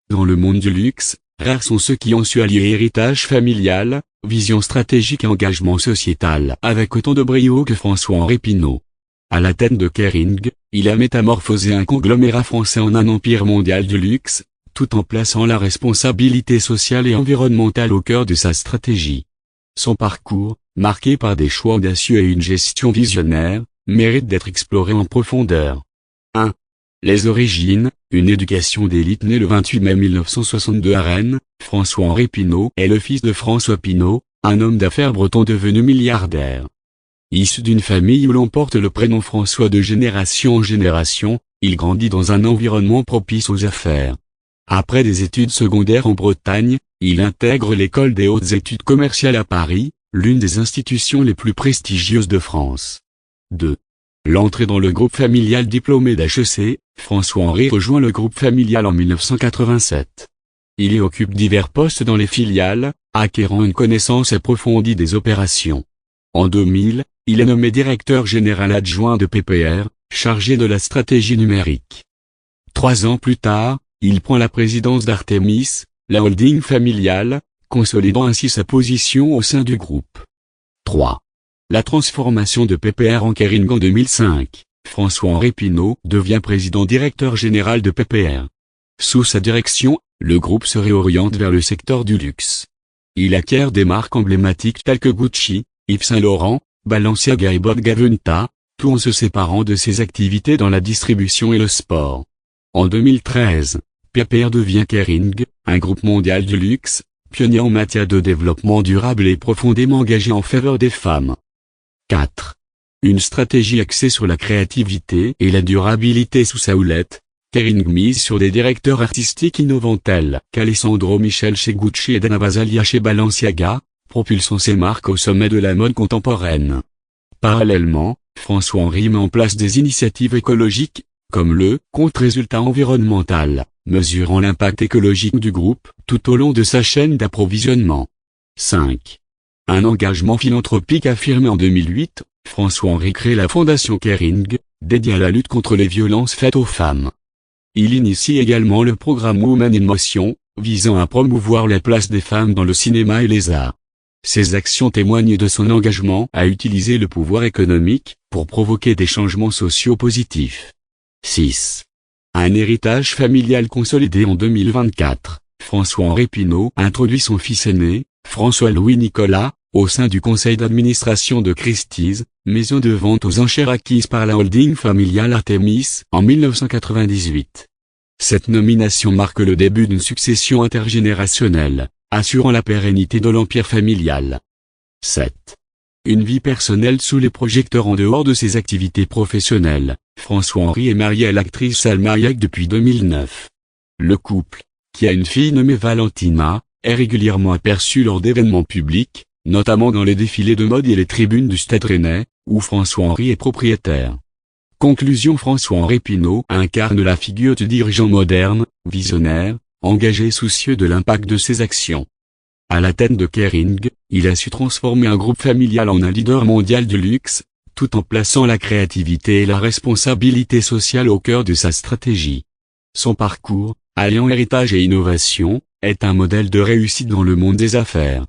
Dans le monde du luxe, rares sont ceux qui ont su allier héritage familial, vision stratégique et engagement sociétal avec autant de brio que François-Henri Pinault. À la tête de Kering, il a métamorphosé un conglomérat français en un empire mondial du luxe, tout en plaçant la responsabilité sociale et environnementale au cœur de sa stratégie. Son parcours, marqué par des choix audacieux et une gestion visionnaire, mérite d'être exploré en profondeur. 1. Les origines, une éducation d'élite née le 28 mai 1962 à Rennes. François-Henri Pinault est le fils de François Pinault, un homme d'affaires breton devenu milliardaire. Issu d'une famille où l'on porte le prénom François de génération en génération, il grandit dans un environnement propice aux affaires. Après des études secondaires en Bretagne, il intègre l'école des hautes études commerciales à Paris, l'une des institutions les plus prestigieuses de France. 2. L'entrée dans le groupe familial diplômé d'HEC, François-Henri rejoint le groupe familial en 1987. Il y occupe divers postes dans les filiales, acquérant une connaissance approfondie des opérations. En 2000, il est nommé directeur général adjoint de PPR, chargé de la stratégie numérique. 3 ans plus tard, il prend la présidence d'Artémis, la holding familiale, consolidant ainsi sa position au sein du groupe. 3. La transformation de PPR en Kering en 2005, François-Henri Pinault devient président directeur général de PPR. Sous sa direction, le groupe se réoriente vers le secteur du luxe. Il acquiert des marques emblématiques telles que Gucci, Yves Saint Laurent, Balenciaga et Bottega Veneta, tout en se séparant de ses activités dans la distribution et le sport. En 2013, PPR devient Kering, un groupe mondial du luxe, pionnier en matière de développement durable et profondément engagé en faveur des femmes. 4. Une stratégie axée sur la créativité et la durabilité sous sa houlette. Kering mise sur des directeurs artistiques innovants tels qu'Alessandro Michel chez Gucci et Dana Basalia chez Balenciaga, propulsant ses marques au sommet de la mode contemporaine. Parallèlement, François-Henri met en place des initiatives écologiques, comme le compte-résultat environnemental, mesurant l'impact écologique du groupe tout au long de sa chaîne d'approvisionnement. 5. Un engagement philanthropique affirmé en 2008, François-Henri crée la Fondation Kering, dédiée à la lutte contre les violences faites aux femmes. Il initie également le programme Women in Motion, visant à promouvoir la place des femmes dans le cinéma et les arts. Ces actions témoignent de son engagement à utiliser le pouvoir économique pour provoquer des changements sociaux positifs. 6. Un héritage familial consolidé en 2024, François-Henri Pinault introduit son fils aîné, François-Louis Nicolas, au sein du conseil d'administration de Christie's, maison de vente aux enchères acquise par la holding familiale Artémis, en 1998. Cette nomination marque le début d'une succession intergénérationnelle, assurant la pérennité de l'empire familial. 7. Une vie personnelle sous les projecteurs en dehors de ses activités professionnelles. François-Henri est marié à l'actrice Salma Hayek depuis 2009. Le couple, qui a une fille nommée Valentina, est régulièrement aperçu lors d'événements publics, notamment dans les défilés de mode et les tribunes du Stade Rennais, où François-Henri est propriétaire. Conclusion: François-Henri Pinault incarne la figure du dirigeant moderne, visionnaire, engagé et soucieux de l'impact de ses actions. À la tête de Kering, il a su transformer un groupe familial en un leader mondial du luxe, tout en plaçant la créativité et la responsabilité sociale au cœur de sa stratégie. Son parcours, alliant héritage et innovation, est un modèle de réussite dans le monde des affaires.